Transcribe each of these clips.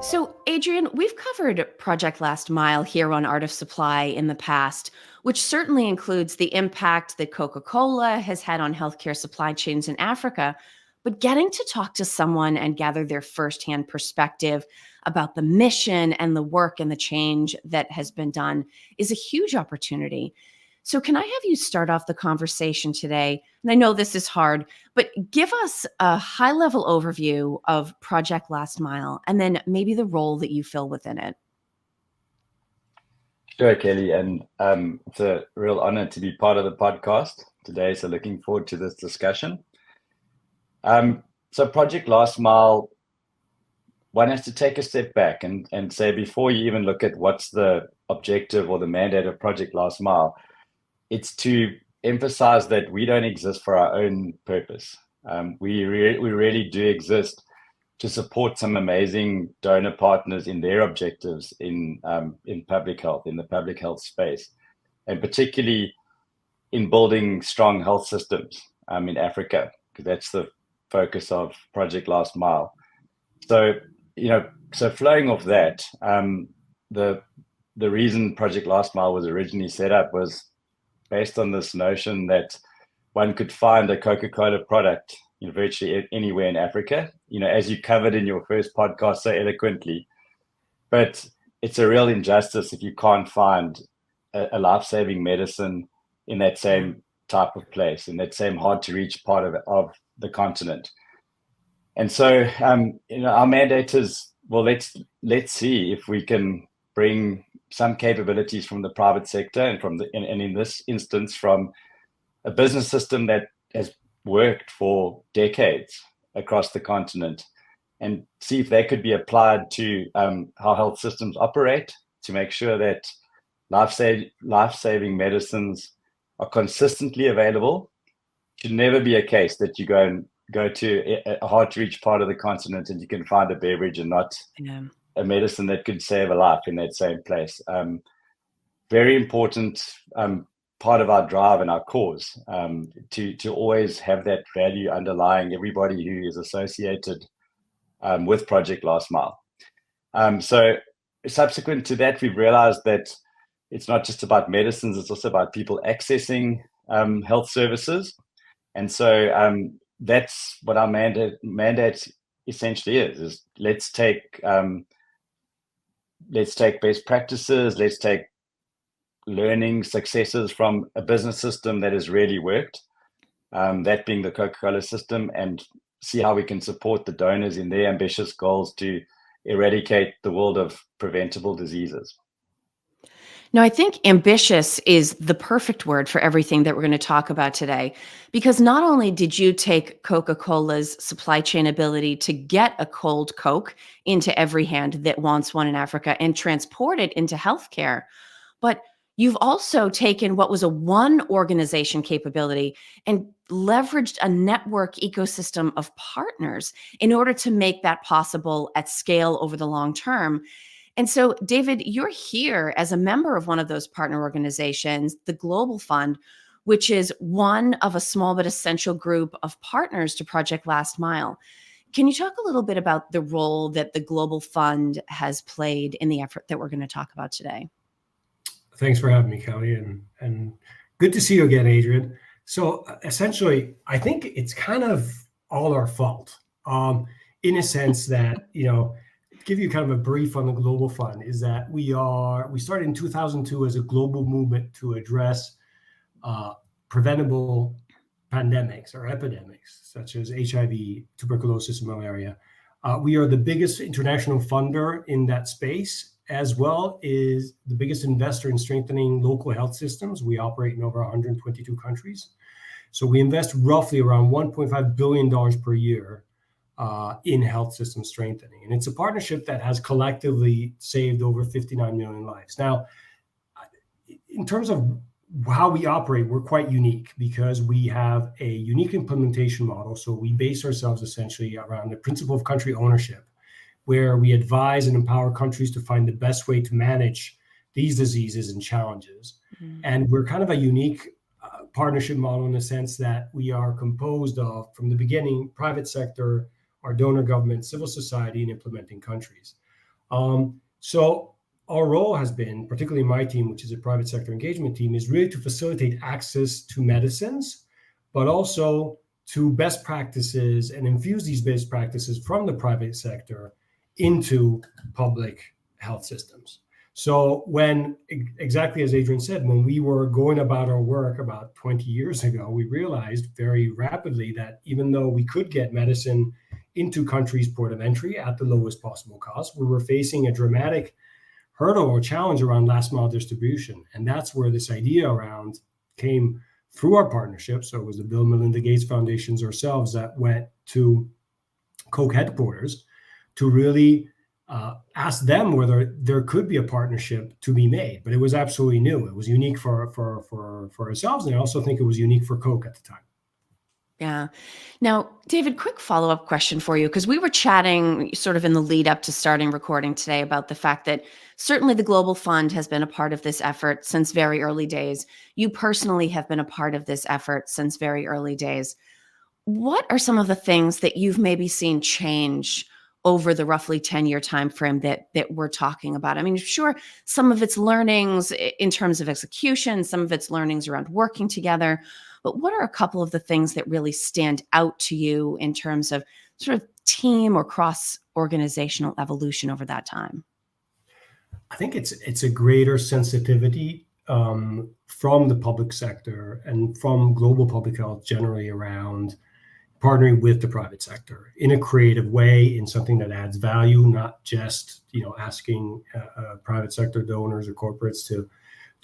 So, Adrian, we've covered Project Last Mile here on Art of Supply in the past, which certainly includes the impact that Coca-Cola has had on healthcare supply chains in Africa. But getting to talk to someone and gather their firsthand perspective about the mission and the work and the change that has been done is a huge opportunity. So, can I have you start off the conversation today? And I know this is hard, but give us a high level overview of Project Last Mile and then maybe the role that you fill within it. Sure, Kelly, and it's a real honor to be part of the podcast today. So looking forward to this discussion. So Project Last Mile, one has to take a step back and say before you even look at what's the objective or the mandate of Project Last Mile, it's to emphasize that we don't exist for our own purpose. We really do exist to support some amazing donor partners in their objectives in public health, in the public health space, and particularly in building strong health systems in Africa, because that's the focus of Project Last Mile. So, so flowing off that, the reason Project Last Mile was originally set up was based on this notion that one could find a Coca-Cola product virtually anywhere in Africa, as you covered in your first podcast so eloquently. But it's a real injustice if you can't find a life-saving medicine in that same type of place, in that same hard-to-reach part of the continent. And so, our mandate is, well, let's see if we can bring some capabilities from the private sector and in this instance from a business system that has worked for decades across the continent, and see if they could be applied to how health systems operate to make sure that life-saving medicines are consistently available. It should never be a case that you go to a hard-to-reach part of the continent and you can find a beverage and not a medicine that could save a life in that same place. Very important part of our drive and our cause to always have that value underlying everybody who is associated with Project Last Mile. So subsequent to that, we've realized that it's not just about medicines, it's also about people accessing health services. And so that's what our mandate essentially is let's take best practices, let's take learning successes from a business system that has really worked, that being the Coca-Cola system, and see how we can support the donors in their ambitious goals to eradicate the world of preventable diseases. Now, I think ambitious is the perfect word for everything that we're going to talk about today, because not only did you take Coca-Cola's supply chain ability to get a cold Coke into every hand that wants one in Africa and transport it into healthcare, but you've also taken what was a one organization capability and leveraged a network ecosystem of partners in order to make that possible at scale over the long term. And so, David, you're here as a member of one of those partner organizations, the Global Fund, which is one of a small but essential group of partners to Project Last Mile. Can you talk a little bit about the role that the Global Fund has played in the effort that we're going to talk about today? Thanks for having me, Kelly, and good to see you again, Adrian. So essentially, I think it's kind of all our fault, in a sense that, give you kind of a brief on the Global Fund is that we started in 2002 as a global movement to address preventable pandemics or epidemics such as HIV, tuberculosis, and malaria. We are the biggest international funder in that space, as well as the biggest investor in strengthening local health systems. We operate in over 122 countries. So we invest roughly around $1.5 billion per year in health system strengthening. And it's a partnership that has collectively saved over 59 million lives. Now, in terms of how we operate, we're quite unique because we have a unique implementation model. So we base ourselves essentially around the principle of country ownership, where we advise and empower countries to find the best way to manage these diseases and challenges. Mm-hmm. And we're kind of a unique partnership model in the sense that we are composed of, from the beginning, private sector, our donor government, civil society, and implementing countries. So our role has been, particularly my team, which is a private sector engagement team, is really to facilitate access to medicines, but also to best practices and infuse these best practices from the private sector into public health systems. So when, exactly as Adrian said, when we were going about our work about 20 years ago, we realized very rapidly that even though we could get medicine into countries' port of entry at the lowest possible cost, we were facing a dramatic hurdle or challenge around last mile distribution. And that's where this idea around came through our partnership. So it was the Bill Melinda Gates Foundations ourselves that went to Coke headquarters to really ask them whether there could be a partnership to be made. But it was absolutely new. It was unique for ourselves. And I also think it was unique for Coke at the time. Yeah. Now, David, quick follow-up question for you, because we were chatting sort of in the lead up to starting recording today about the fact that certainly the Global Fund has been a part of this effort since very early days. You personally have been a part of this effort since very early days. What are some of the things that you've maybe seen change over the roughly 10-year time frame that we're talking about? I mean, sure, some of it's learnings in terms of execution, some of it's learnings around working together, but what are a couple of the things that really stand out to you in terms of sort of team or cross-organizational evolution over that time? I think it's a greater sensitivity from the public sector and from global public health generally around partnering with the private sector in a creative way, in something that adds value, not just asking private sector donors or corporates to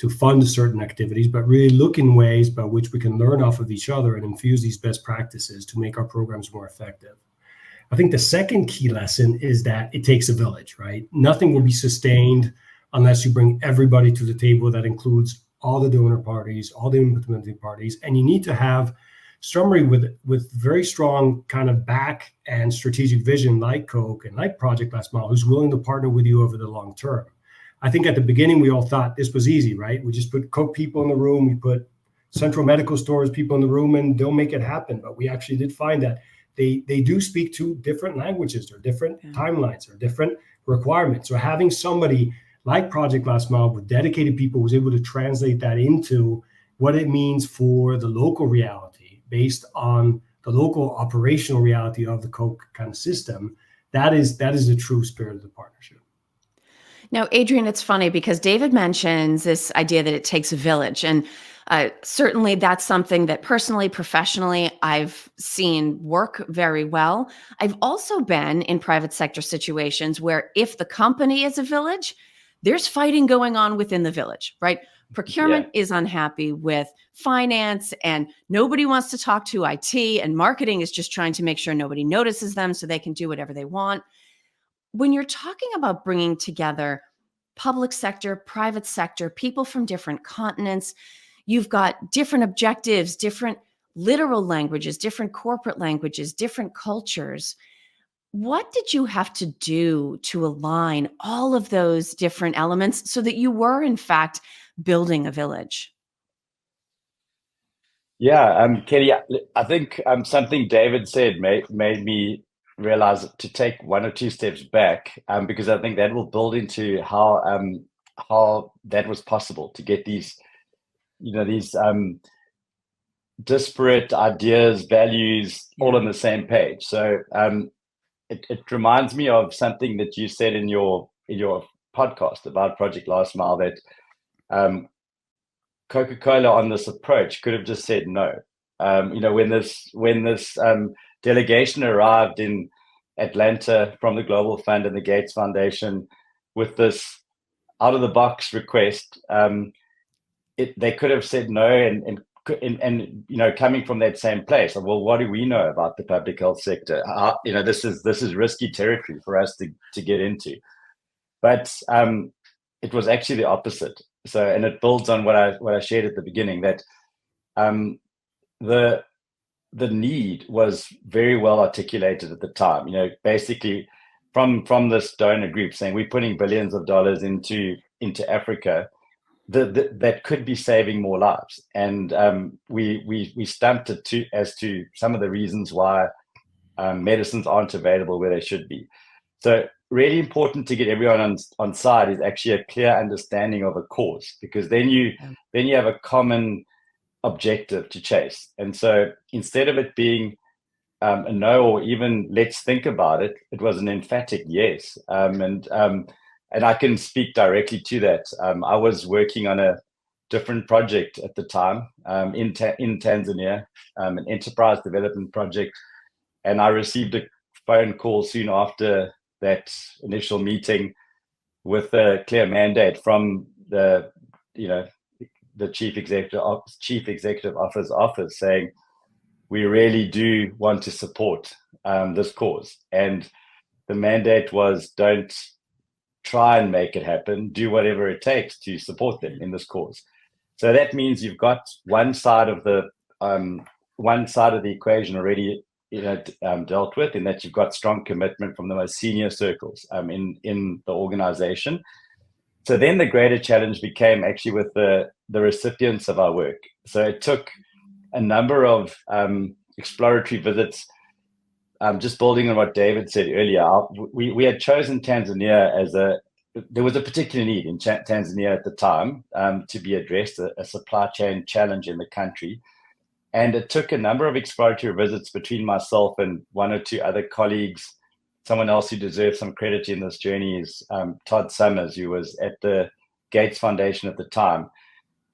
fund certain activities, but really look in ways by which we can learn off of each other and infuse these best practices to make our programs more effective. I think the second key lesson is that it takes a village, right? Nothing will be sustained unless you bring everybody to the table. That includes all the donor parties, all the implementing parties, and you need to have somebody with very strong kind of back and strategic vision like Coke and like Project Last Mile, who's willing to partner with you over the long term. I think at the beginning, we all thought this was easy, right? We just put Coke people in the room, we put Central Medical Stores people in the room, and they'll make it happen. But we actually did find that they do speak two different languages, or different timelines, or different requirements. So having somebody like Project Last Mile with dedicated people who's able to translate that into what it means for the local reality based on the local operational reality of the Coke kind of system, that is the true spirit of the partnership. Now, Adrian, it's funny because David mentions this idea that it takes a village. And certainly that's something that personally, professionally, I've seen work very well. I've also been in private sector situations where if the company is a village, there's fighting going on within the village, right? Procurement is unhappy with finance and nobody wants to talk to IT, and marketing is just trying to make sure nobody notices them so they can do whatever they want. When you're talking about bringing together public sector, private sector, people from different continents, you've got different objectives, different literal languages, different corporate languages, different cultures. What did you have to do to align all of those different elements so that you were, in fact, building a village? Yeah, Kelly, I think something David said made me realize to take one or two steps back, because I think that will build into how that was possible to get these disparate ideas, values, all on the same page. So it reminds me of something that you said in your podcast about Project Last Mile, that Coca-Cola on this approach could have just said no. When this delegation arrived in Atlanta from the Global Fund and the Gates Foundation with this out-of-the-box request, they could have said no, and coming from that same place of, well, what do we know about the public health sector? This is risky territory for us to get into. But it was actually the opposite. So, and it builds on what I shared at the beginning, that the need was very well articulated at the time. Basically from this donor group saying we're putting billions of dollars into Africa, that could be saving more lives, and we stumped it as to some of the reasons why medicines aren't available where they should be. So really important to get everyone on side is actually a clear understanding of a cause, because then you have a common objective to chase. And so instead of it being a no, or even let's think about it, it was an emphatic yes. And I can speak directly to that. I was working on a different project at the time in Tanzania, an enterprise development project, and I received a phone call soon after that initial meeting with a clear mandate from the chief executive office saying, we really do want to support this cause. And the mandate was, don't try and make it happen, do whatever it takes to support them in this cause. So that means you've got one side of the equation already dealt with, in that you've got strong commitment from the most senior circles in the organization. So then the greater challenge became actually with the recipients of our work. So it took a number of exploratory visits. Just building on what David said earlier, we had chosen Tanzania there was a particular need in Tanzania at the time to be addressed, a supply chain challenge in the country. And it took a number of exploratory visits between myself and one or two other colleagues. Someone else who deserves some credit in this journey is Todd Summers, who was at the Gates Foundation at the time.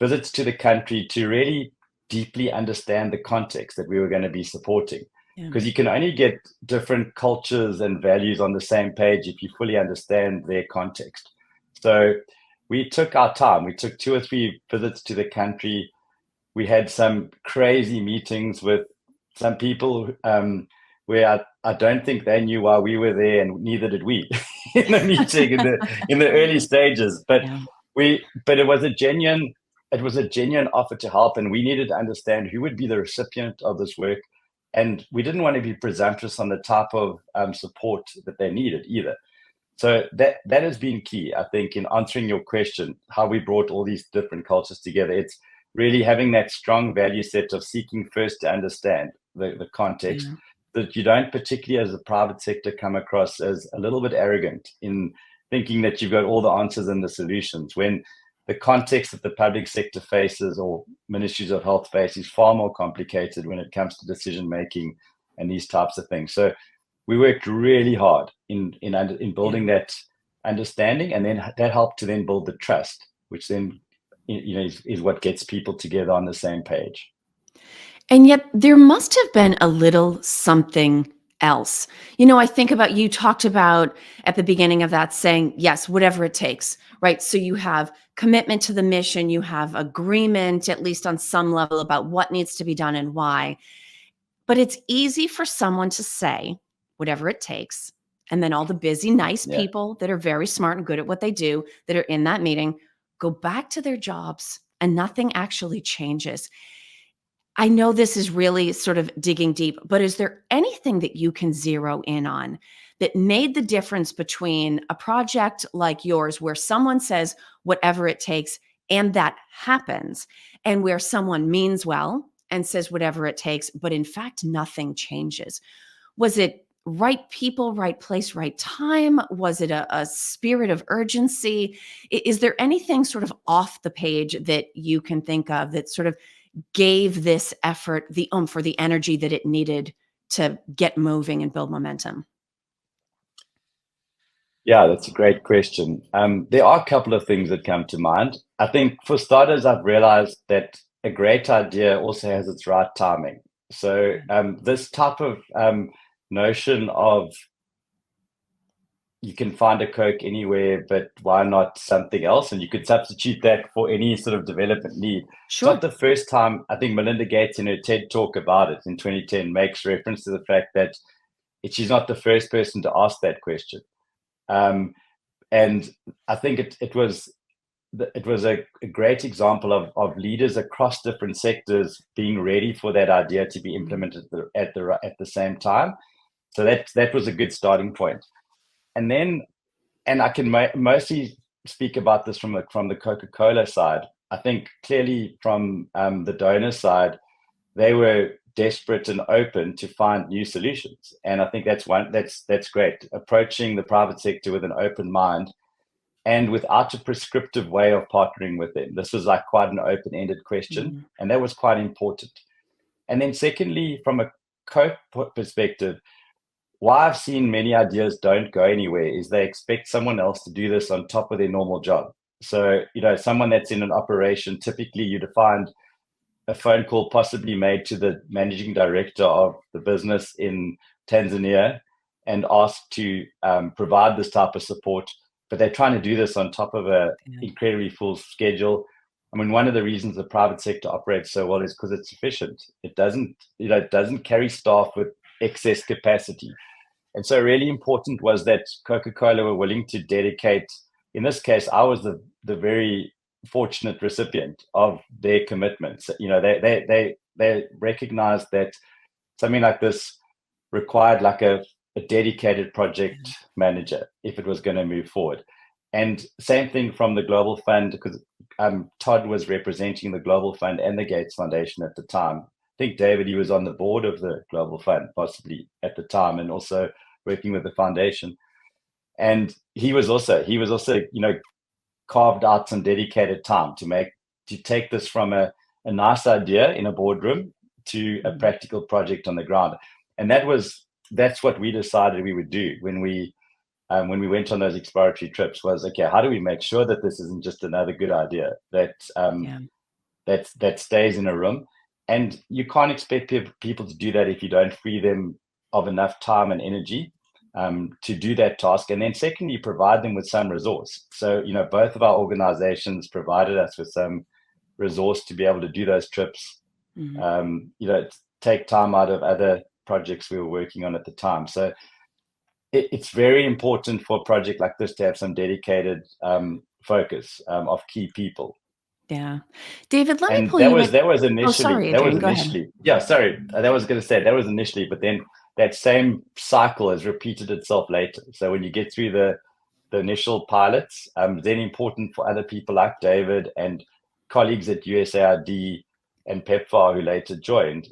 Visits to the country to really deeply understand the context that we were going to be supporting. Because you can only get different cultures and values on the same page if you fully understand their context. So we took our time. We took 2 or 3 visits to the country. We had some crazy meetings with some people where I don't think they knew why we were there, and neither did we in the meeting in the early stages. But it was a genuine offer to help, and we needed to understand who would be the recipient of this work. And we didn't want to be presumptuous on the type of support that they needed either. So that has been key, I think, in answering your question, how we brought all these different cultures together. It's really having that strong value set of seeking first to understand the context, that you don't, particularly as a private sector, come across as a little bit arrogant in thinking that you've got all the answers and the solutions, when the context that the public sector faces, or ministries of health face, is far more complicated when it comes to decision making and these types of things. So we worked really hard in building that understanding, and then that helped to then build the trust, which then is what gets people together on the same page. And yet there must have been a little something else. I think about, you talked about at the beginning of that saying, yes, whatever it takes, right? So you have commitment to the mission, you have agreement, at least on some level, about what needs to be done and why. But it's easy for someone to say, whatever it takes. And then all the busy, nice people that are very smart and good at what they do, that are in that meeting, go back to their jobs and nothing actually changes. I know this is really sort of digging deep, but is there anything that you can zero in on that made the difference between a project like yours, where someone says whatever it takes and that happens, and where someone means well and says whatever it takes, but in fact, nothing changes? Was it right people, right place, right time? Was it a spirit of urgency? Is there anything sort of off the page that you can think of that sort of gave this effort the oomph or the energy that it needed to get moving and build momentum? Yeah, that's a great question. There are a couple of things that come to mind. I think for starters, I've realized that a great idea also has its right timing. So this type of notion of you can find a Coke anywhere, but why not something else? And you could substitute that for any sort of development need. Sure. It's not the first time. I think Melinda Gates, in her TED talk about it in 2010, makes reference to the fact that she's not the first person to ask that question. And I think it was a great example of leaders across different sectors being ready for that idea to be implemented at the same time. So that was a good starting point. And I can mostly speak about this from the Coca-Cola side. I think clearly from the donor side, they were desperate and open to find new solutions. And I think that's great. Approaching the private sector with an open mind and without a prescriptive way of partnering with them. This was like quite an open-ended question, and that was quite important. And then secondly, from a Coke perspective, why I've seen many ideas don't go anywhere is they expect someone else to do this on top of their normal job. So, someone that's in an operation, typically you'd find a phone call possibly made to the managing director of the business in Tanzania and asked to provide this type of support, but they're trying to do this on top of a incredibly full schedule. I mean, one of the reasons the private sector operates so well is because it's efficient. It doesn't carry staff with excess capacity. And so really important was that Coca-Cola were willing to dedicate, in this case, I was the very fortunate recipient of their commitments. They recognized that something like this required like a dedicated project manager if it was going to move forward. And same thing from the Global Fund, because Todd was representing the Global Fund and the Gates Foundation at the time. I think David, he was on the board of the Global Fund possibly at the time, and also working with the foundation. And he was also carved out some dedicated time to take this from a nice idea in a boardroom to a practical project on the ground. And that's what we decided we would do when we went on those exploratory trips. Was, okay, how do we make sure that this isn't just another good idea that stays in a room? And you can't expect people to do that if you don't free them of enough time and energy to do that task. And then secondly, provide them with some resource. So, both of our organizations provided us with some resource to be able to do those trips, take time out of other projects we were working on at the time. So it's very important for a project like this to have some dedicated focus of key people. Yeah. David, let me pull that you was, in. That was initially, oh, sorry, Adrian, go ahead. Yeah, sorry. That was going to say that was initially, but then that same cycle has repeated itself later. So when you get through the initial pilots, then important for other people like David and colleagues at USAID and PEPFAR who later joined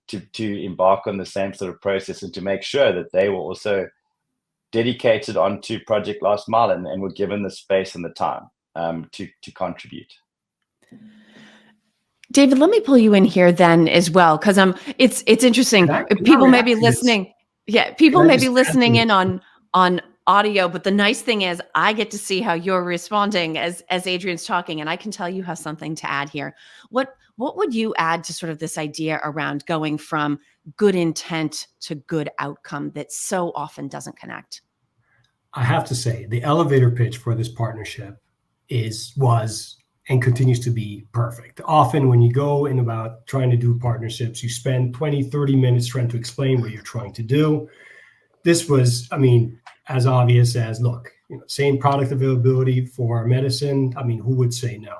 to embark on the same sort of process and to make sure that they were also dedicated onto Project Last Mile and were given the space and the time to contribute. David, let me pull you in here then as well, because it's interesting. People may be listening. Yeah, people may be listening in on audio, but the nice thing is I get to see how you're responding as Adrian's talking, and I can tell you have something to add here. What would you add to sort of this idea around going from good intent to good outcome that so often doesn't connect? I have to say the elevator pitch for this partnership was and continues to be perfect. Often when you go in about trying to do partnerships, you spend 20, 30 minutes trying to explain what you're trying to do. This was, as obvious as, look, same product availability for medicine. Who would say no?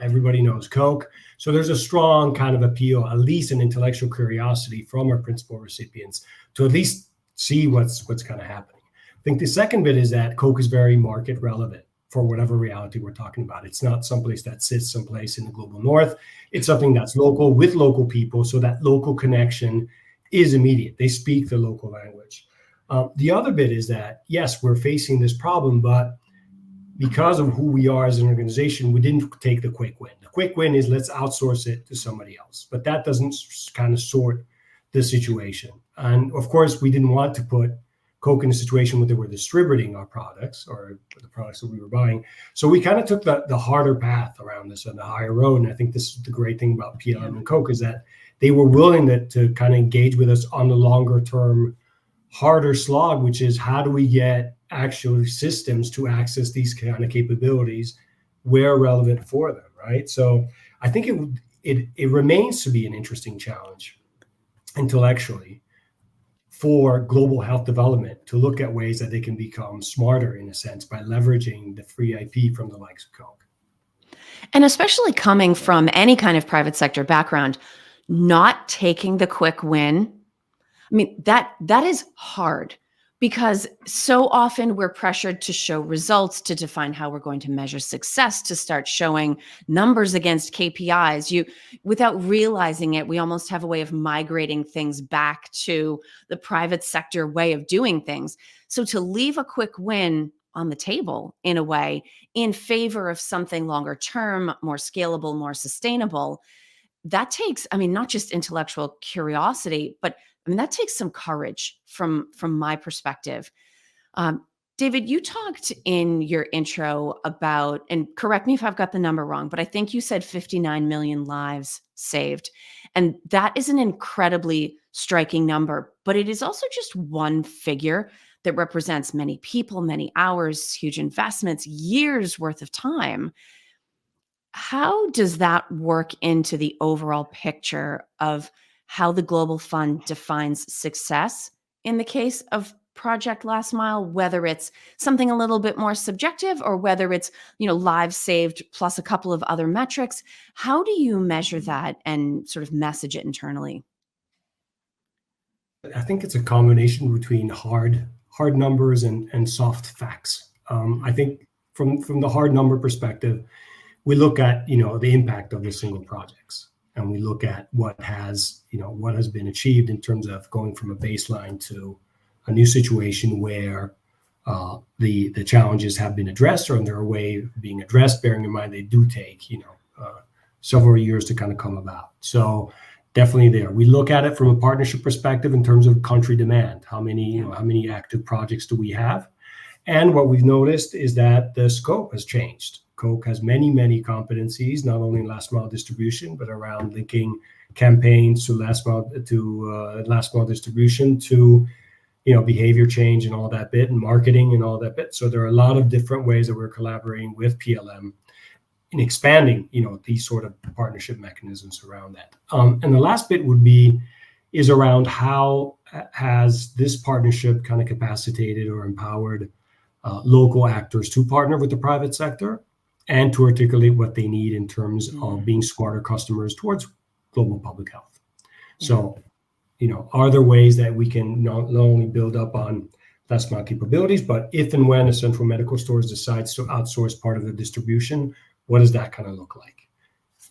Everybody knows Coke. So there's a strong kind of appeal, at least an intellectual curiosity from our principal recipients to at least see what's kind of happening. I think the second bit is that Coke is very market relevant for whatever reality we're talking about. It's not someplace that sits someplace in the global north. It's something that's local with local people, so that local connection is immediate. They speak the local language. The other bit is that, yes, we're facing this problem, but because of who we are as an organization, we didn't take the quick win. The quick win is let's outsource it to somebody else, but that doesn't kind of sort the situation. And of course, we didn't want to put Coke in a situation where they were distributing our products or the products that we were buying. So we kind of took the harder path around this on the higher road. And I think this is the great thing about PLM and Coke is that they were willing to kind of engage with us on the longer term, harder slog, which is how do we get actual systems to access these kind of capabilities where relevant for them, right? So I think it remains to be an interesting challenge intellectually for global health development to look at ways that they can become smarter in a sense by leveraging the free IP from the likes of Coke. And especially coming from any kind of private sector background, not taking the quick win. That is hard, Because so often we're pressured to show results, to define how we're going to measure success, to start showing numbers against KPIs. Without realizing it, we almost have a way of migrating things back to the private sector way of doing things. So to leave a quick win on the table in a way in favor of something longer term, more scalable, more sustainable, that takes, I mean, not just intellectual curiosity, but I mean, that takes some courage from my perspective. Um, David, you talked in your intro about, and correct me if I've got the number wrong, but I think you said 59 million lives saved. And that is an incredibly striking number, but it is also just one figure that represents many people, many hours, huge investments, years worth of time. How does that work into the overall picture of how the Global Fund defines success in the case of Project Last Mile, whether it's something a little bit more subjective or whether it's, lives saved plus a couple of other metrics? How do you measure that and sort of message it internally? I think it's a combination between hard numbers and soft facts. I think from the hard number perspective, we look at the impact of the single projects, and we look at what has been achieved in terms of going from a baseline to a new situation where the challenges have been addressed or under a way of being addressed, bearing in mind they do take several years to kind of come about. So definitely there. We look at it from a partnership perspective in terms of country demand. How many active projects do we have? And what we've noticed is that the scope has changed. Coke has many competencies, not only in last mile distribution, but around linking campaigns to last mile distribution, to behavior change and all that bit, and marketing and all that bit. So there are a lot of different ways that we're collaborating with PLM in expanding these sort of partnership mechanisms around that. And the last bit is around how has this partnership kind of capacitated or empowered local actors to partner with the private sector and to articulate what they need in terms of being smarter customers towards global public health. So, are there ways that we can not only build up on last mile capabilities, but if and when a central medical store decides to outsource part of the distribution, what does that kind of look like?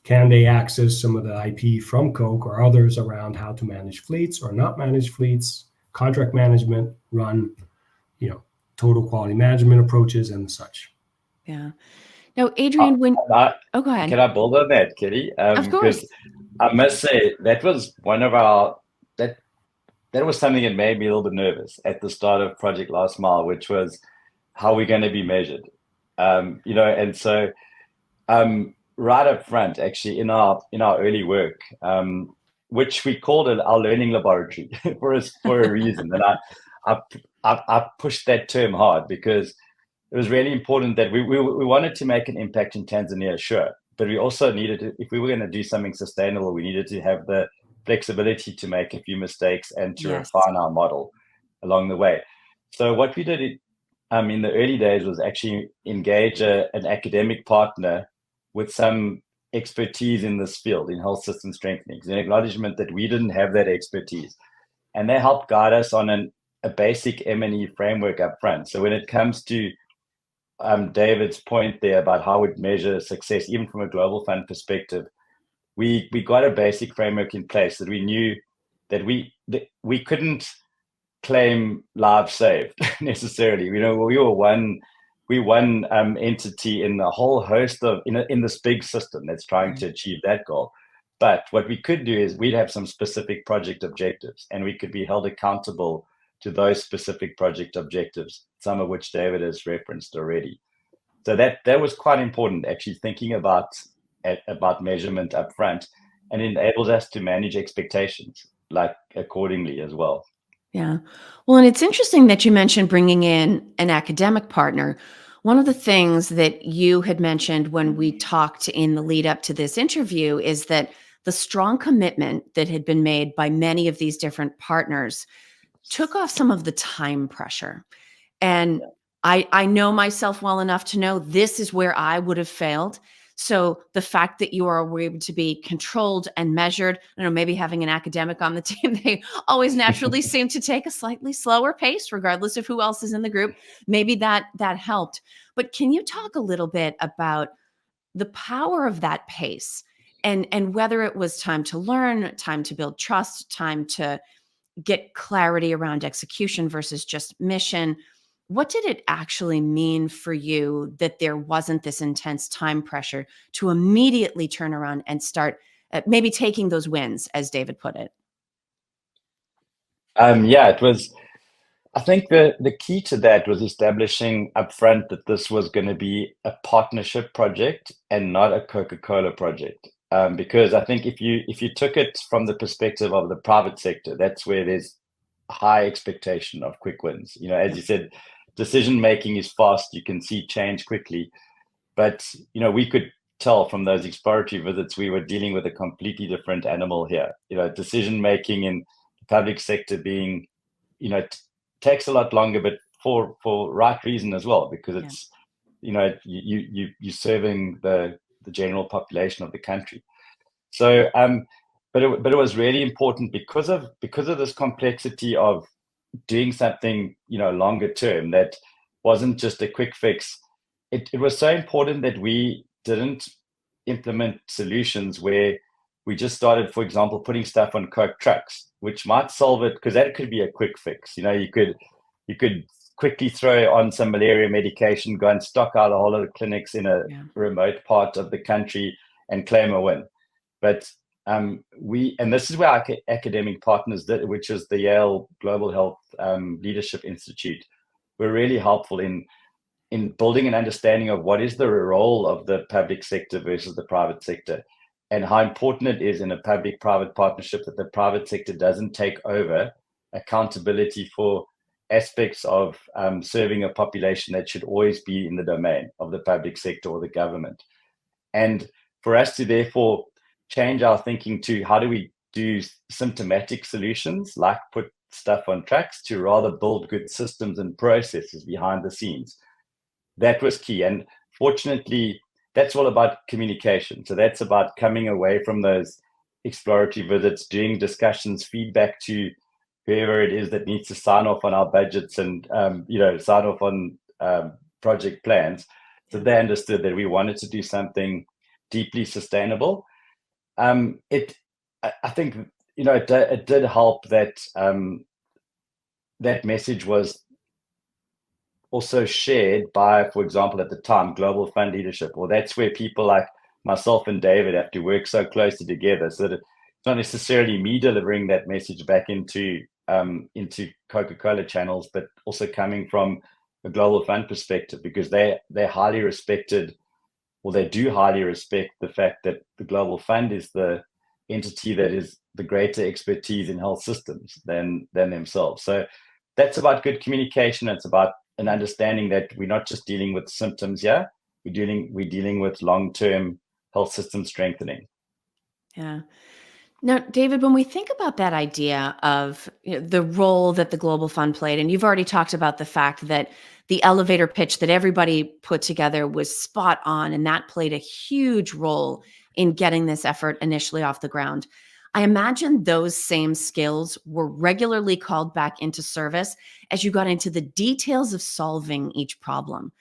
Can they access some of the IP from Coke or others around how to manage fleets or not manage fleets, contract management, run, total quality management approaches and such? Yeah. Now, Adrian, go ahead. Can I build on that, Kitty? Of course. Because I must say that was one of our that was something that made me a little bit nervous at the start of Project Last Mile, which was how we're going to be measured. And so right up front, actually, in our early work, which we called it our learning laboratory for a reason, and I pushed that term hard because it was really important that we wanted to make an impact in Tanzania, sure, but we also needed to, if we were going to do something sustainable, we needed to have the flexibility to make a few mistakes and to refine our model along the way. So what we did in the early days was actually engage an academic partner with some expertise in this field, in health system strengthening. It's an acknowledgement that we didn't have that expertise. And they helped guide us on a basic M&E framework up front. So when it comes to David's point there about how we'd measure success, even from a global fund perspective, we got a basic framework in place that we knew that we couldn't claim lives saved necessarily. We were one entity in a whole host of in this big system that's trying to achieve that goal. But what we could do is we'd have some specific project objectives, and we could be held accountable to those specific project objectives, some of which David has referenced already. So that was quite important, actually, thinking about measurement up front, and enables us to manage expectations accordingly as well. Yeah. Well, and it's interesting that you mentioned bringing in an academic partner. One of the things that you had mentioned when we talked in the lead up to this interview is that the strong commitment that had been made by many of these different partners took off some of the time pressure. And I know myself well enough to know this is where I would have failed. So the fact that you are able to be controlled and measured, I don't know, maybe having an academic on the team, they always naturally seem to take a slightly slower pace, regardless of who else is in the group. Maybe that helped. But can you talk a little bit about the power of that pace and whether it was time to learn, time to build trust, time to get clarity around execution versus just mission? What did it actually mean for you that there wasn't this intense time pressure to immediately turn around and start maybe taking those wins, as David put it? Yeah, it was. I think the key to that was establishing upfront that this was going to be a partnership project and not a Coca-Cola project. Because I think if you took it from the perspective of the private sector, that's where there's high expectation of quick wins. As you said, decision making is fast. You can see change quickly, but we could tell from those exploratory visits we were dealing with a completely different animal here. Decision making in the public sector being, takes a lot longer, but for right reason as well, because it's you're serving the general population of the country. So but it was really important because of this complexity of doing something longer term that wasn't just a quick fix. It was so important that we didn't implement solutions where we just started, for example, putting stuff on Coke trucks, which might solve it, because that could be a quick fix. You could quickly throw on some malaria medication, go and stock out a whole lot of clinics in a remote part of the country and claim a win. But and this is where our academic partners did, which is the Yale Global Health Leadership Institute, were really helpful in building an understanding of what is the role of the public sector versus the private sector, and how important it is in a public-private partnership that the private sector doesn't take over accountability for aspects of serving a population that should always be in the domain of the public sector or the government. And for us to therefore change our thinking to how do we do symptomatic solutions, like put stuff on tracks, to rather build good systems and processes behind the scenes. That was key. And fortunately, that's all about communication. So that's about coming away from those exploratory visits, doing discussions, feedback to whoever it is that needs to sign off on our budgets and sign off on project plans. So they understood that we wanted to do something deeply sustainable. I think it did help that that message was also shared by, for example, at the time, Global Fund leadership. Or that's where people like myself and David have to work so closely together, so that it's not necessarily me delivering that message back into Coca-Cola channels, but also coming from a Global Fund perspective, because they highly respected, or they do highly respect, the fact that the Global Fund is the entity that is the greater expertise in health systems than themselves. So that's about good communication. It's about an understanding that we're not just dealing with symptoms here, we're dealing with long-term health system strengthening. Yeah. Now, David, when we think about that idea of the role that the Global Fund played, and you've already talked about the fact that the elevator pitch that everybody put together was spot on, and that played a huge role in getting this effort initially off the ground. I imagine those same skills were regularly called back into service as you got into the details of solving each problem.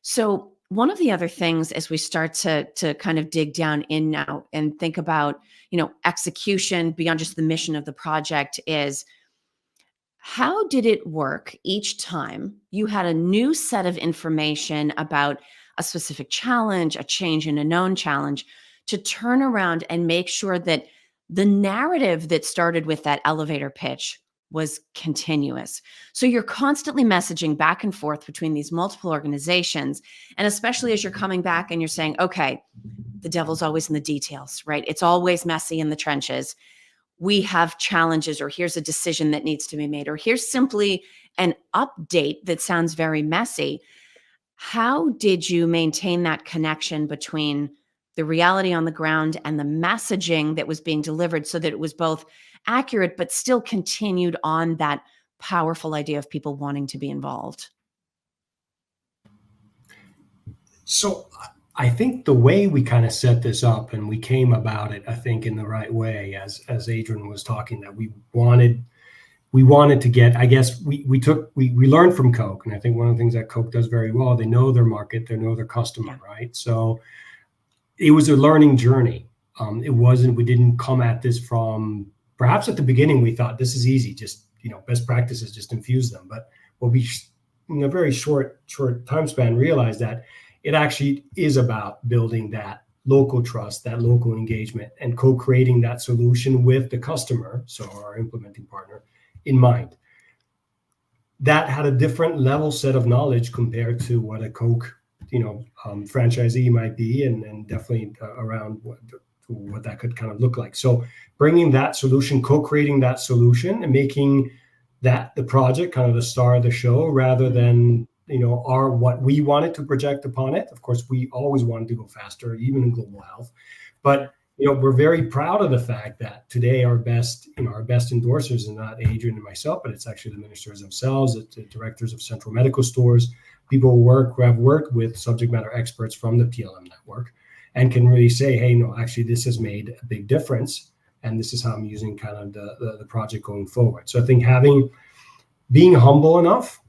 So one of the other things, as we start to kind of dig down in now and think about, execution beyond just the mission of the project, is how did it work each time you had a new set of information about a specific challenge, a change in a known challenge, to turn around and make sure that the narrative that started with that elevator pitch was continuous? So you're constantly messaging back and forth between these multiple organizations. And especially as you're coming back and you're saying, okay, the devil's always in the details, right? It's always messy in the trenches. We have challenges, or here's a decision that needs to be made, or here's simply an update that sounds very messy. How did you maintain that connection between the reality on the ground and the messaging that was being delivered, so that it was both accurate but still continued on that powerful idea of people wanting to be involved? So I think the way we kind of set this up and we came about it, I think, in the right way, as Adrian was talking, that we wanted to get, I guess we learned from Coke. And I think one of the things that Coke does very well, they know their market, they know their customer, right? So it was a learning journey. We didn't come at this from, perhaps at the beginning, we thought this is easy, just, best practices, just infuse them. But what we, in a very short time span, realized that it actually is about building that local trust, that local engagement, and co-creating that solution with the customer, so our implementing partner, in mind. That had a different level set of knowledge compared to what a Coke, franchisee might be, and definitely around what that could kind of look like. So bringing that solution, co-creating that solution, and making that the project kind of the star of the show, rather than what we wanted to project upon it. Of course, we always wanted to go faster, even in global health. But we're very proud of the fact that today our best endorsers are not Adrian and myself, but it's actually the ministers themselves, the directors of central medical stores, people who have worked with subject matter experts from the PLM network, and can really say, hey, no, actually, this has made a big difference, and this is how I'm using kind of the project going forward. So I think being humble enough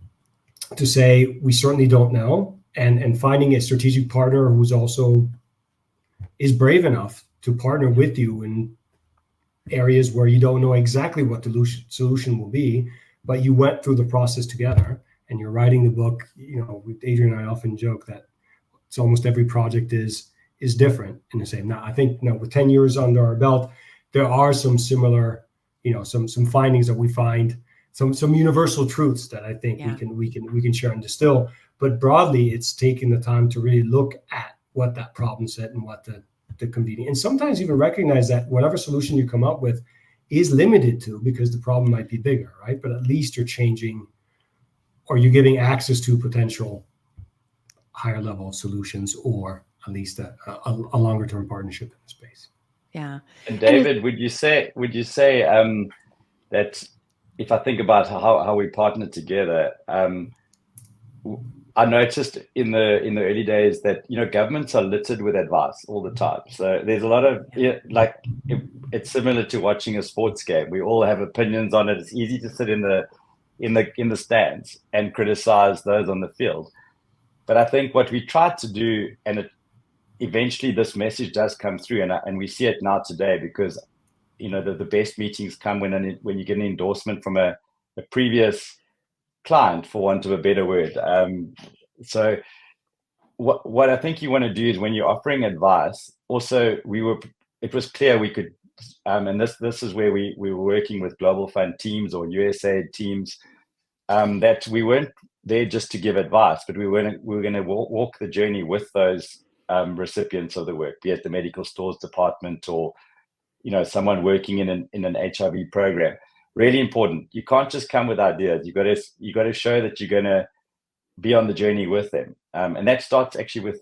to say we certainly don't know, and finding a strategic partner who's also is brave enough to partner with you in areas where you don't know exactly what the solution will be, but you went through the process together, and you're writing the book. With Adrian and I often joke that it's almost every project is different in the same. Now, I think with 10 years under our belt, there are some similar, some findings that we find, some universal truths that I think we can share and distill. But broadly, it's taking the time to really look at what that problem set and what the convening, and sometimes even recognize that whatever solution you come up with is limited to, because the problem might be bigger, right? But at least you're changing, or you're giving access to potential higher level solutions, or at least a longer term partnership in the space. Yeah. And David, would you say that if I think about how we partner together, I noticed in the early days that governments are littered with advice all the time. So there's a lot of it's similar to watching a sports game. We all have opinions on it. It's easy to sit in the stands and criticize those on the field. But I think what we tried to do, and eventually this message does come through, and we see it now today, because the best meetings come when you get an endorsement from a previous client, for want of a better word. So what I think you want to do is, when you're offering advice, also it was clear we could, and this is where we were working with Global Fund teams or USAID teams, that we weren't there just to give advice, but we were going to walk the journey with those recipients of the work, be it the medical stores department or someone working in an HIV program. Really important. You can't just come with ideas. You got to show that you're going to be on the journey with them, and that starts actually with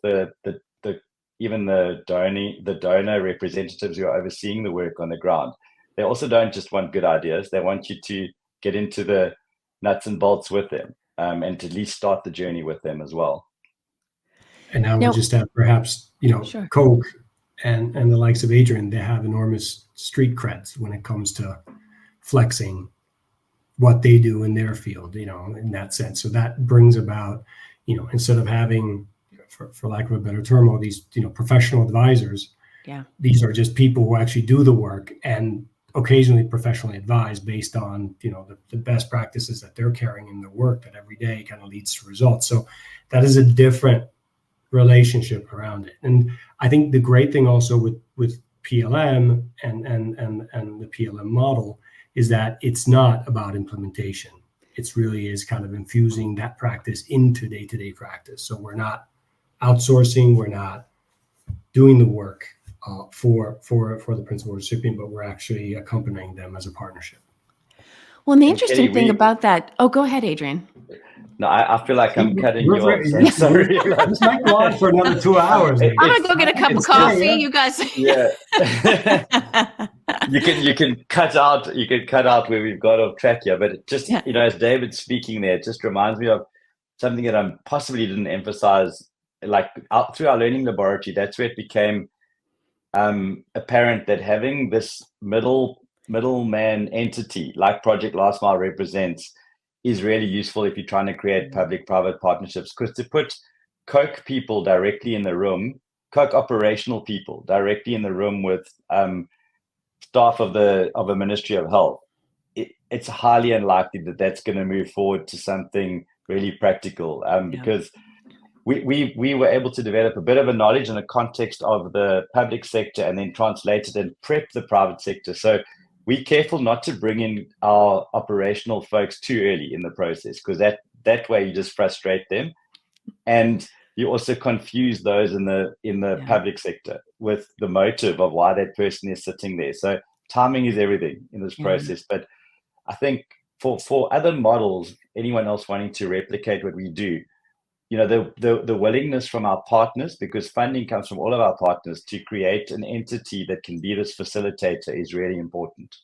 even the donor representatives who are overseeing the work on the ground. They also don't just want good ideas. They want you to get into the nuts and bolts with them, and to at least start the journey with them as well. And I would just add, perhaps, Sure. Coke and the likes of Adrian, they have enormous street creds when it comes to flexing what they do in their field, in that sense. So that brings about, instead of having, for lack of a better term, all these, professional advisors, these are just people who actually do the work and occasionally professionally advise based on, the best practices that they're carrying in their work that every day kind of leads to results. So that is a different relationship around it. And I think the great thing also with PLM and the PLM model is that it's not about implementation. It really is kind of infusing that practice into day-to-day practice. So we're not outsourcing, we're not doing the work for the principal recipient, but we're actually accompanying them as a partnership. Well, and the interesting thing about that, go ahead, Adrian. No, I feel like I'm cutting you off. So sorry. This might go on for another 2 hours. I'm gonna go get a cup of coffee. You guys. Yeah. you can cut out where we've got off track here, but just as David's speaking there, it just reminds me of something that I possibly didn't emphasize like through our learning laboratory, that's where it became apparent that having this middleman entity like Project Last Mile represents is really useful if you're trying to create public-private partnerships. Because to put Coke people directly in the room, Coke operational people directly in the room with staff of a Ministry of Health, it's highly unlikely that that's going to move forward to something really practical, because we were able to develop a bit of a knowledge and a context of the public sector and then translate it and prep the private sector. So we're careful not to bring in our operational folks too early in the process, because that way you just frustrate them, and you also confuse those in the public sector with the motive of why that person is sitting there. So timing is everything in this process. But I think for other models, anyone else wanting to replicate what we do, the willingness from our partners, because funding comes from all of our partners, to create an entity that can be this facilitator is really important.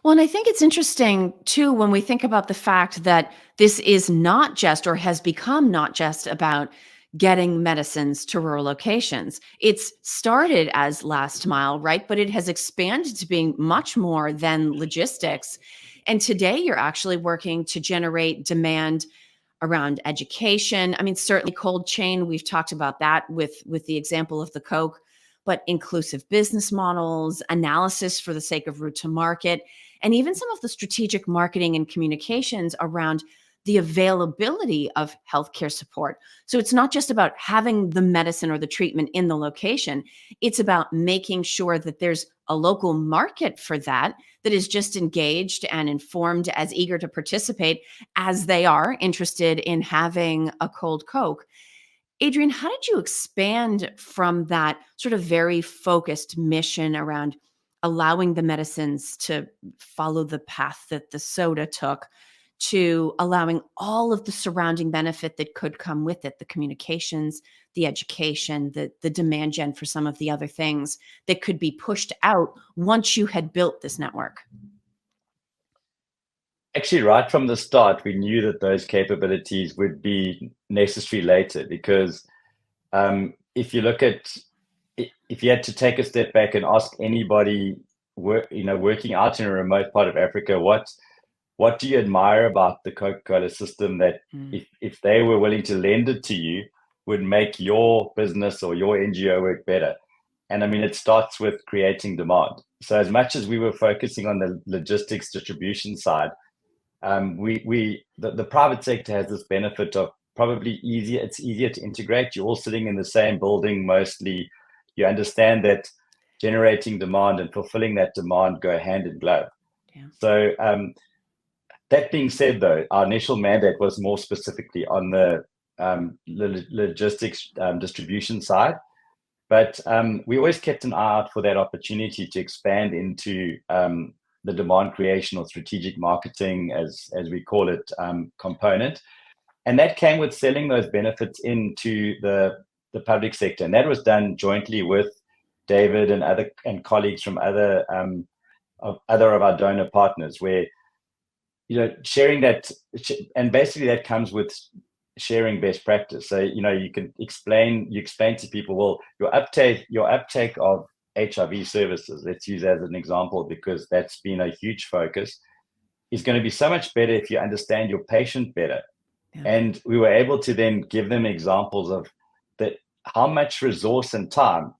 Well, and I think it's interesting too when we think about the fact that this is not just, or has become not just, about getting medicines to rural locations. It's started as last mile, right? But it has expanded to being much more than logistics. And today you're actually working to generate demand around education. I mean, certainly cold chain, we've talked about that with the example of the Coke, but inclusive business models, analysis for the sake of route to market, and even some of the strategic marketing and communications around the availability of healthcare support. So it's not just about having the medicine or the treatment in the location. It's about making sure that there's a local market for that is just engaged and informed, as eager to participate as they are interested in having a cold Coke. Adrian, how did you expand from that sort of very focused mission around allowing the medicines to follow the path that the soda took, to allowing all of the surrounding benefit that could come with it, the communications, the education, the demand gen for some of the other things that could be pushed out once you had built this network? Actually, right from the start, we knew that those capabilities would be necessary later, because if you had to take a step back and ask anybody working out in a remote part of Africa, what do you admire about the Coca-Cola system that if they were willing to lend it to you, would make your business or your NGO work better? And I mean, it starts with creating demand. So as much as we were focusing on the logistics distribution side, the private sector has this benefit of it's easier to integrate. You're all sitting in the same building mostly. You understand that generating demand and fulfilling that demand go hand in glove. Yeah. So that being said, though, our initial mandate was more specifically on the logistics distribution side. But we always kept an eye out for that opportunity to expand into the demand creation or strategic marketing, as we call it, component. And that came with selling those benefits into the public sector. And that was done jointly with David and colleagues from other of our donor partners, where sharing that, and basically that comes with sharing best practice. So you explain to people, well, your uptake of HIV services, let's use as an example, because that's been a huge focus, is going to be so much better if you understand your patient better. Yeah. And we were able to then give them examples of how much resource and time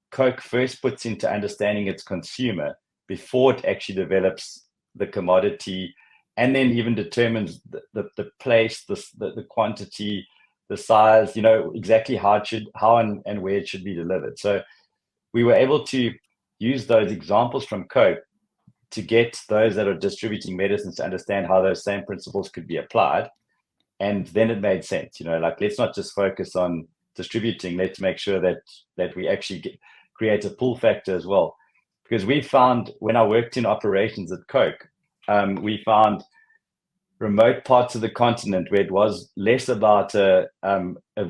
Coke first puts into understanding its consumer before it actually develops the commodity, and then even determines the place, the quantity, the size, exactly how and where it should be delivered. So we were able to use those examples from Coke to get those that are distributing medicines to understand how those same principles could be applied. And then it made sense, let's not just focus on distributing, let's make sure that we actually create a pull factor as well. Because we found, when I worked in operations at Coke, we found remote parts of the continent where it was less about a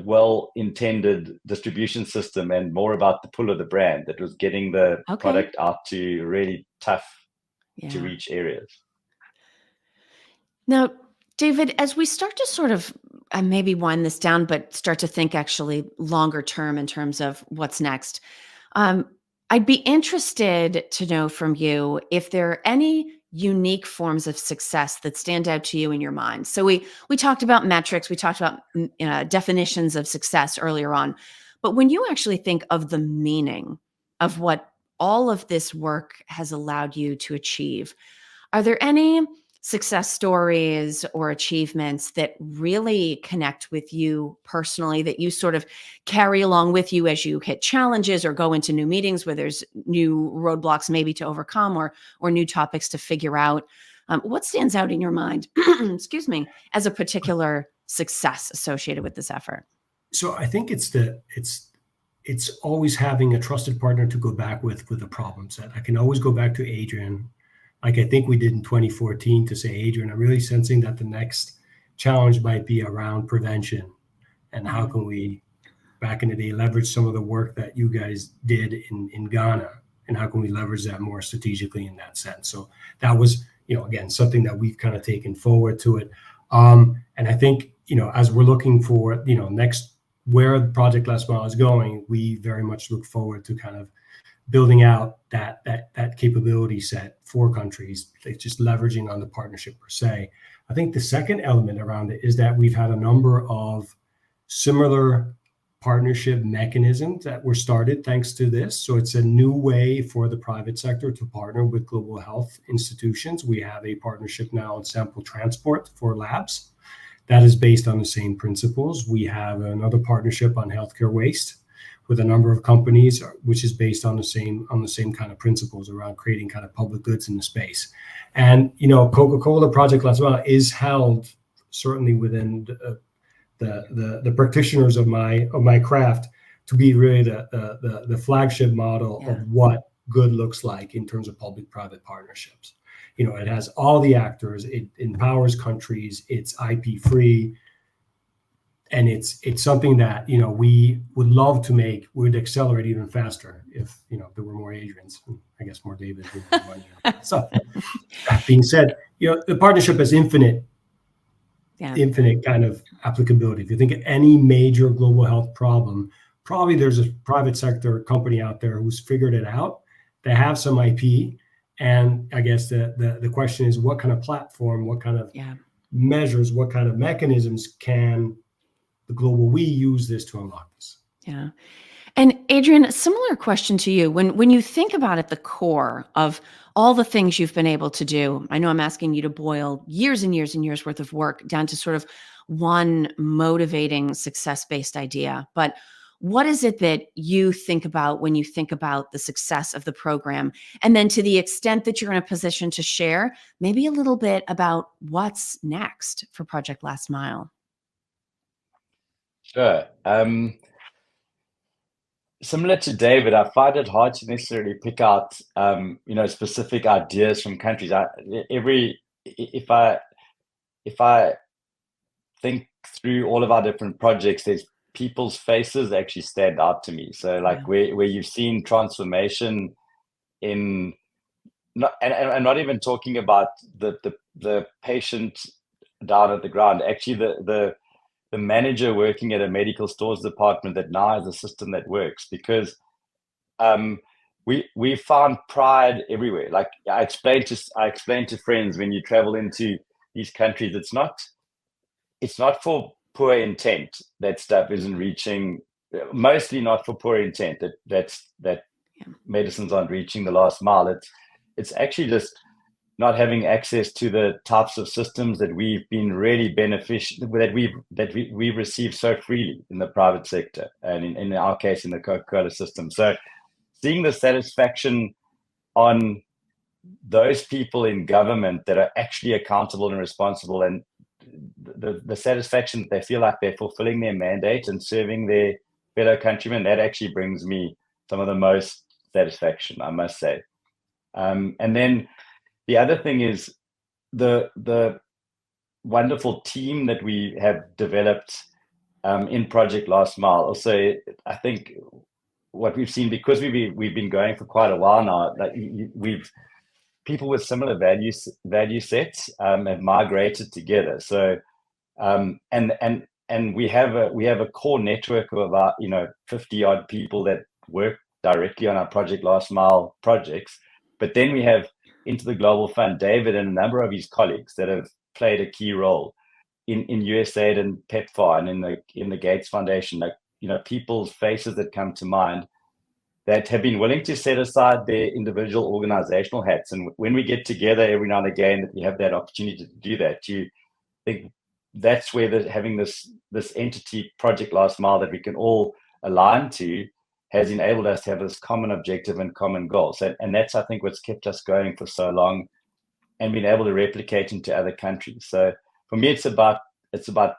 well-intended distribution system and more about the pull of the brand that was getting the product out to really tough to reach areas. Now, David, as we start to sort of maybe wind this down, but start to think actually longer term in terms of what's next. Um, I'd be interested to know from you if there are any unique forms of success that stand out to you in your mind. So we talked about metrics, we talked about definitions of success earlier on, but when you actually think of the meaning of what all of this work has allowed you to achieve, are there any success stories or achievements that really connect with you personally that you sort of carry along with you as you hit challenges or go into new meetings where there's new roadblocks maybe to overcome or new topics to figure out? What stands out in your mind, excuse me, as a particular success associated with this effort? So I think it's always having a trusted partner to go back with a problem set. I can always go back to Adrian, like I think we did in 2014, to say, Adrian, I'm really sensing that the next challenge might be around prevention. And how can we, back in the day, leverage some of the work that you guys did in Ghana? And how can we leverage that more strategically in that sense? So that was, again, something that we've kind of taken forward to it. And I think, as we're looking for, next, where Project Last Mile is going, we very much look forward to kind of building out that capability set for countries, just leveraging on the partnership per se. I think the second element around it is that we've had a number of similar partnership mechanisms that were started thanks to this. So it's a new way for the private sector to partner with global health institutions. We have a partnership now on sample transport for labs that is based on the same principles. We have another partnership on healthcare waste with a number of companies, which is based on the same kind of principles around creating kind of public goods in the space. And Coca-Cola Project Last Mile is held certainly within the practitioners of my craft to be really the flagship model of what good looks like in terms of public-private partnerships. It has all the actors, it empowers countries, it's IP free. And it's something that, we would love to would accelerate even faster if, there were more Adrians, I guess more David. So that being said, the partnership has infinite kind of applicability. If you think of any major global health problem, probably there's a private sector company out there who's figured it out. They have some IP. And I guess the question is, what kind of platform, what kind of measures, what kind of mechanisms can the global we use this to unlock this? Yeah. And Adrian, a similar question to you. When you think about at the core of all the things you've been able to do, I know I'm asking you to boil years and years and years worth of work down to sort of one motivating success-based idea. But what is it that you think about when you think about the success of the program? And then to the extent that you're in a position to share, maybe a little bit about what's next for Project Last Mile. Sure. Similar to David, I find it hard to necessarily pick out, specific ideas from countries. If I think through all of our different projects, there's people's faces that actually stand out to me. So, like where you've seen transformation in, I'm not even talking about the patient down at the ground. Actually, the manager working at a medical stores department that now has a system that works, because we found pride everywhere. Like I explained to friends, when you travel into these countries, it's not for poor intent that stuff isn't reaching, mostly not for poor intent that medicines aren't reaching the last mile. It's actually just not having access to the types of systems that we've been really beneficial, that we receive so freely in the private sector, and in our case in the Coca-Cola system. So seeing the satisfaction on those people in government that are actually accountable and responsible, and the satisfaction that they feel like they're fulfilling their mandate and serving their fellow countrymen, that actually brings me some of the most satisfaction, I must say. And then the other thing is the wonderful team that we have developed in Project Last Mile. Also, I think what we've seen, because we've been going for quite a while now, like people with similar value sets have migrated together. So and and we have a core network of about 50 odd people that work directly on our Project Last Mile projects. But then we have into the Global Fund David and a number of his colleagues that have played a key role in USAID and PEPFAR and in the Gates Foundation. Like, people's faces that come to mind that have been willing to set aside their individual organizational hats. And when we get together every now and again, that we have that opportunity to do that, you think that's where having this entity, Project Last Mile, that we can all align to, has enabled us to have this common objective and common goals. And that's, I think, what's kept us going for so long and been able to replicate into other countries. So for me, it's about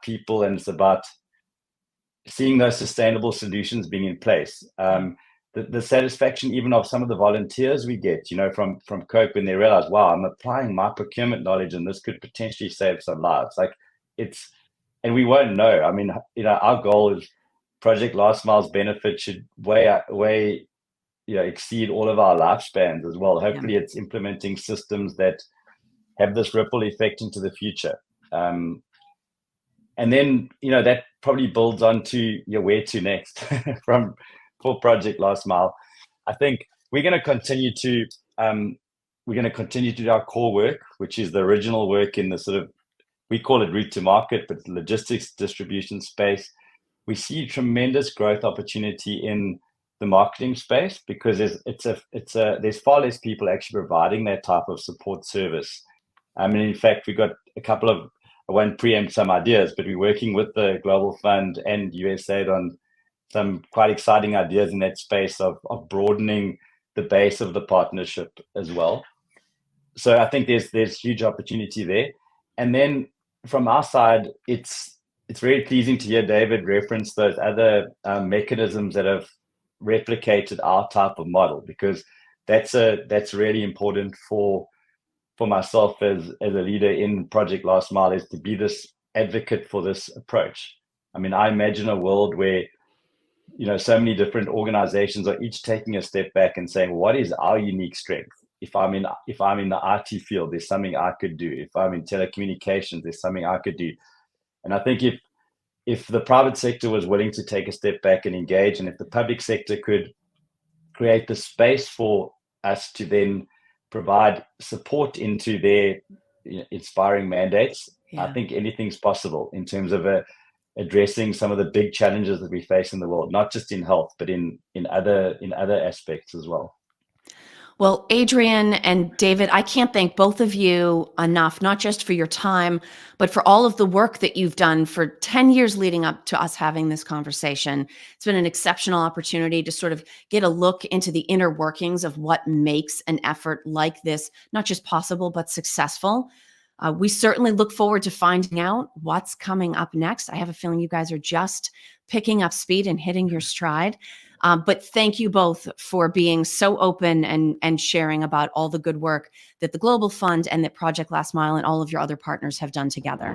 people, and it's about seeing those sustainable solutions being in place. The satisfaction even of some of the volunteers we get, from Coke, when they realize, wow, I'm applying my procurement knowledge and this could potentially save some lives. Like, and we won't know. I mean, our goal is Project Last Mile's benefit should way exceed all of our lifespans as well. Hopefully it's implementing systems that have this ripple effect into the future. And then, that probably builds on to where to next for Project Last Mile. I think we're going to continue to do our core work, which is the original work in the sort of, we call it route to market, but logistics distribution space. We see tremendous growth opportunity in the marketing space because there's far less people actually providing that type of support service. I mean, in fact, we got a couple of, I won't preempt some ideas, but we're working with the Global Fund and USAID on some quite exciting ideas in that space of broadening the base of the partnership as well. So I think there's huge opportunity there. And then from our side, it's very pleasing to hear David reference those other mechanisms that have replicated our type of model, because that's really important for myself as a leader in Project Last Mile, is to be this advocate for this approach. I mean, I imagine a world where so many different organizations are each taking a step back and saying, what is our unique strength? If I'm in the IT field, there's something I could do. If I'm in telecommunications, there's something I could do. And I think if the private sector was willing to take a step back and engage, and if the public sector could create the space for us to then provide support into their inspiring mandates, I think anything's possible in terms of addressing some of the big challenges that we face in the world, not just in health, but in other aspects as well. Well, Adrian and David, I can't thank both of you enough, not just for your time, but for all of the work that you've done for 10 years leading up to us having this conversation. It's been an exceptional opportunity to sort of get a look into the inner workings of what makes an effort like this not just possible, but successful. We certainly look forward to finding out what's coming up next. I have a feeling you guys are just picking up speed and hitting your stride. But thank you both for being so open and sharing about all the good work that the Global Fund and that Project Last Mile and all of your other partners have done together.